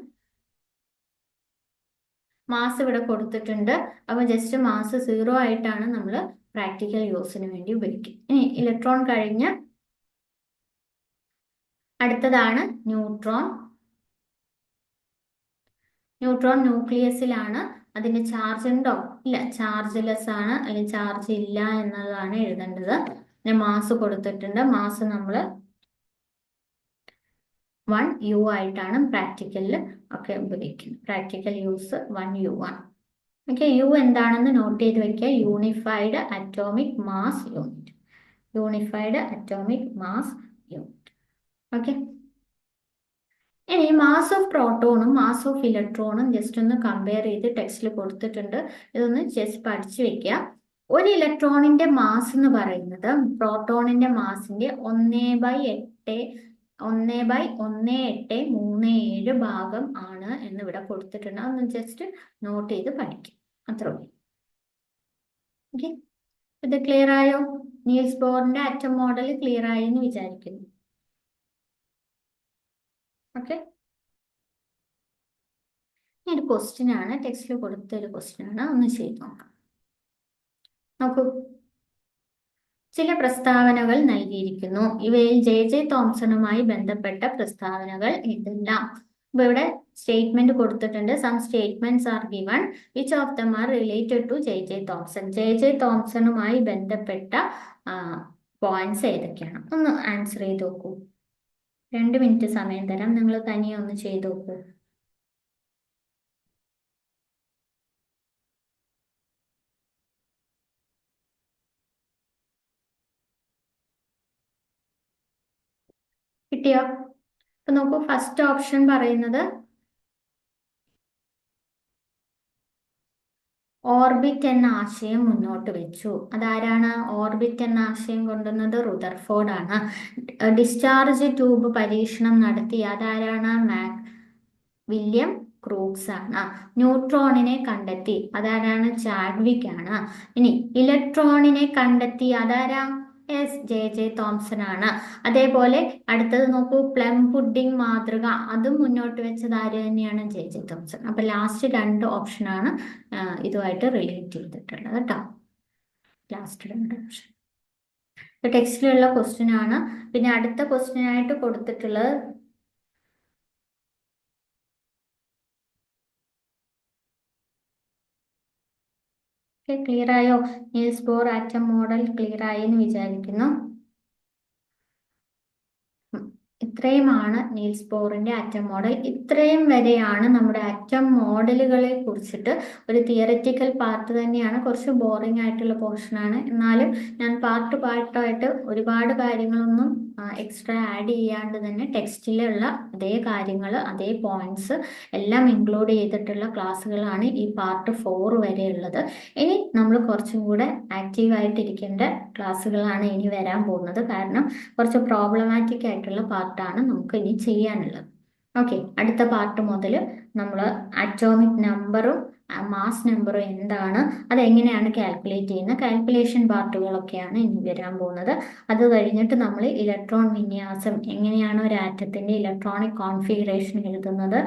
Speaker 1: മാസ് ഇവിടെ കൊടുത്തിട്ടുണ്ട്. അപ്പൊ ജസ്റ്റ് മാസ് 0 ആയിട്ടാണ് നമ്മൾ പ്രാക്ടിക്കൽ യൂസിന് വേണ്ടി ഉപയോഗിക്കുക. ഇനി ഇലക്ട്രോൺ കഴിഞ്ഞ് അടുത്തതാണ് ന്യൂട്രോൺ. ന്യൂട്രോൺ ന്യൂക്ലിയസിലാണ്. അതിന്റെ ചാർജ് ഉണ്ടോ? ഇല്ല, ചാർജ്ലെസ് ആണ്, അല്ലെങ്കിൽ ചാർജ് ഇല്ല എന്നതാണ് എഴുതേണ്ടത്. പിന്നെ മാസ് കൊടുത്തിട്ടുണ്ട്. മാസ് നമ്മൾ 1 യു ആയിട്ടാണ് പ്രാക്ടിക്കലിൽ ഒക്കെ ഉപയോഗിക്കുന്നത്. പ്രാക്ടിക്കൽ യൂസ് 1 യു ആണ്. ഓക്കെ, യു എന്താണെന്ന് നോട്ട് ചെയ്ത് വെക്കുക. Unified atomic mass unit. Unified atomic mass unit. Okay, ഇനി മാസ് ഓഫ് പ്രോട്ടോണും മാസ് ഓഫ് ഇലക്ട്രോണും ജസ്റ്റ് ഒന്ന് കമ്പയർ ചെയ്ത് ടെക്സ്റ്റിൽ കൊടുത്തിട്ടുണ്ട്. ഇതൊന്ന് ജസ്റ്റ് പഠിച്ചു വെക്കുക. ഒരു ഇലക്ട്രോണിന്റെ മാസ് എന്ന് പറയുന്നത് പ്രോട്ടോണിന്റെ മാസിന്റെ 1/1837 ഭാഗം ആണ് എന്ന് ഇവിടെ കൊടുത്തിട്ടുണ്ട്. അതൊന്ന് ജസ്റ്റ് നോട്ട് ചെയ്ത് പഠിക്കും, അത്രേ ഉള്ളൂ. ഓക്കെ, ഇത് ക്ലിയർ ആയോ? നീൽസ് ബോറിന്റെ ആറ്റം മോഡൽ ക്ലിയർ ആയി എന്ന് വിചാരിക്കുന്നു. ഓക്കെ, ഒരു ക്വസ്റ്റ്യൻ ആണ്, ടെക്സ്റ്റിൽ കൊടുത്ത ഒരു ക്വസ്റ്റ്യൻ ആണ്, ഒന്ന് ചെയ്ത് നോക്കാം. നോക്കൂ, ചില പ്രസ്താവനകൾ നൽകിയിരിക്കുന്നു. ഇവയിൽ ജെ തോംസണുമായി ബന്ധപ്പെട്ട പ്രസ്താവനകൾ ഏതെല്ലാം? അപ്പൊ ഇവിടെ സ്റ്റേറ്റ്മെന്റ് കൊടുത്തിട്ടുണ്ട്. Some statements are given. Which of them are related to J Thomson? J തോംസണുമായി ബന്ധപ്പെട്ട പോയിന്റ്സ് ഏതൊക്കെയാണ്? ഒന്ന് ആൻസർ ചെയ്ത് നോക്കൂ. 2 മിനിറ്റ് സമയം തരാം, നിങ്ങൾ തനിയെ ഒന്ന് ചെയ്ത് നോക്കൂ. കിട്ടിയോ? അപ്പൊ നോക്കൂ, ഫസ്റ്റ് ഓപ്ഷൻ പറയുന്നത് ഓർബിറ്റ് എന്ന ആശയം മുന്നോട്ട് വെച്ചു. അതാരാണ് ഓർബിറ്റ് എന്ന ആശയം കൊണ്ടുവന്നത്? റുദർഫോർഡ് ആണ്. ഡിസ്ചാർജ് ട്യൂബ് പരീക്ഷണം നടത്തി അതാരാണ്? വില്യം ക്രൂക്സ് ആണ്. ന്യൂട്രോണിനെ കണ്ടെത്തി അതാരാണ്? ചാഡ്വിക് ആണ്. ഇനി ഇലക്ട്രോണിനെ കണ്ടെത്തി അതാരാ? ജെ തോംസൺ ആണ്. അതേപോലെ അടുത്തത് നോക്കൂ, പ്ലം പുഡിംഗ് മാതൃക അതും മുന്നോട്ട് വെച്ചത് ആര് തന്നെയാണ്? J Thomson. അപ്പൊ ലാസ്റ്റ് 2 ഓപ്ഷനാണ് ഇതുമായിട്ട് റിലേറ്റ് ചെയ്തിട്ടുള്ളത് കേട്ടോ. ലാസ്റ്റ് 2 ഓപ്ഷൻ ടെക്സ്റ്റിലുള്ള ക്വസ്റ്റ്യൻ ആണ്. പിന്നെ അടുത്ത ക്വസ്റ്റ്യൻ ആയിട്ട് കൊടുത്തിട്ടുള്ളത് ക്ലിയർ ആയോ? Niels Bohr atom model clear ആയി എന്ന് വിചാരിക്കുന്നു. ഇത്രയുമാണ് നീൽസ് ബോറിന്റെ ആറ്റം മോഡൽ. ഇത്രയും വരെയാണ് നമ്മുടെ ആറ്റം മോഡലുകളെ കുറിച്ചിട്ട്. ഒരു തിയററ്റിക്കൽ പാർട്ട് തന്നെയാണ്, കുറച്ച് ബോറിംഗ് ആയിട്ടുള്ള പോർഷനാണ്. എന്നാലും ഞാൻ പാർട്ടായിട്ട് ഒരുപാട് കാര്യങ്ങളൊന്നും എക്സ്ട്രാ ആഡ് ചെയ്യാണ്ട് തന്നെ ടെക്സ്റ്റിലുള്ള അതേ കാര്യങ്ങൾ, അതേ പോയിന്റ്സ് എല്ലാം ഇൻക്ലൂഡ് ചെയ്തിട്ടുള്ള ക്ലാസ്സുകളാണ് ഈ പാർട്ട് 4 വരെയുള്ളത്. ഇനി നമ്മൾ കുറച്ചും കൂടെ ആക്റ്റീവായിട്ടിരിക്കേണ്ട ക്ലാസ്സുകളാണ് ഇനി വരാൻ പോകുന്നത്. കാരണം കുറച്ച് പ്രോബ്ലമാറ്റിക് ആയിട്ടുള്ള പാർട്ടാണ് നമുക്ക് ഇനി ചെയ്യാനുള്ളത്. ഓക്കെ, അടുത്ത പാർട്ട് മുതൽ നമ്മൾ അറ്റോമിക് നമ്പറും മാസ് നമ്പറും എന്താണ്, അതെങ്ങനെയാണ് കാൽക്കുലേറ്റ് ചെയ്യുന്നത്, കാൽക്കുലേഷൻ പാർട്ടുകളൊക്കെയാണ് ഇനി വരാൻ പോകുന്നത്. അത് കഴിഞ്ഞിട്ട് നമ്മൾ ഇലക്ട്രോൺ വിന്യാസം, എങ്ങനെയാണ് ഒരു ആറ്റത്തിന്റെ ഇലക്ട്രോണിക് കോൺഫിഗറേഷൻ എഴുതുന്നത്,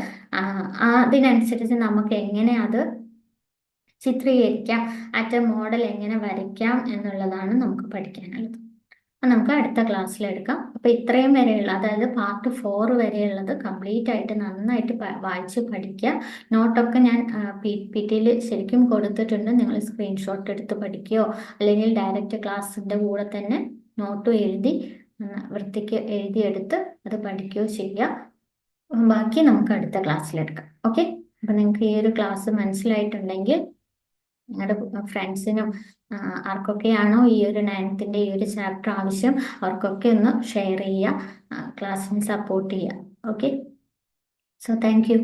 Speaker 1: അതിനനുസരിച്ച് നമുക്ക് എങ്ങനെ അത് ചിത്രീകരിക്കാം, ആറ്റം മോഡൽ എങ്ങനെ വരയ്ക്കാം എന്നുള്ളതാണ് നമുക്ക് പഠിക്കാനുള്ളത്. അത് നമുക്ക് അടുത്ത ക്ലാസ്സിൽ എടുക്കാം. അപ്പൊ ഇത്രയും വരെയുള്ള, അതായത് പാർട്ട് 4 വരെയുള്ളത് കംപ്ലീറ്റ് ആയിട്ട് നന്നായിട്ട് വായിച്ച് പഠിക്കുക. നോട്ടൊക്കെ ഞാൻ PPT-യിൽ ശരിക്കും കൊടുത്തിട്ടുണ്ട്. നിങ്ങൾ സ്ക്രീൻഷോട്ട് എടുത്ത് പഠിക്കുകയോ അല്ലെങ്കിൽ ഡയറക്റ്റ് ക്ലാസ്സിന്റെ കൂടെ തന്നെ നോട്ടും എഴുതി വൃത്തിക്ക് എഴുതിയെടുത്ത് അത് പഠിക്കുകയോ ചെയ്യുക. ബാക്കി നമുക്ക് അടുത്ത ക്ലാസ്സിലെടുക്കാം. ഓക്കെ, അപ്പൊ നിങ്ങൾക്ക് ഈ ഒരു ക്ലാസ് മനസ്സിലായിട്ടുണ്ടെങ്കിൽ നിങ്ങളുടെ ഫ്രണ്ട്സിനും ആർക്കൊക്കെയാണോ ഈ ഒരു 9th-ന്റെ ഈ ഒരു ചാപ്റ്റർ ആവശ്യം, അവർക്കൊക്കെ ഒന്ന് ഷെയർ ചെയ്യുക, ക്ലാസ്സിന് സപ്പോർട്ട് ചെയ്യുക. Okay, so thank you.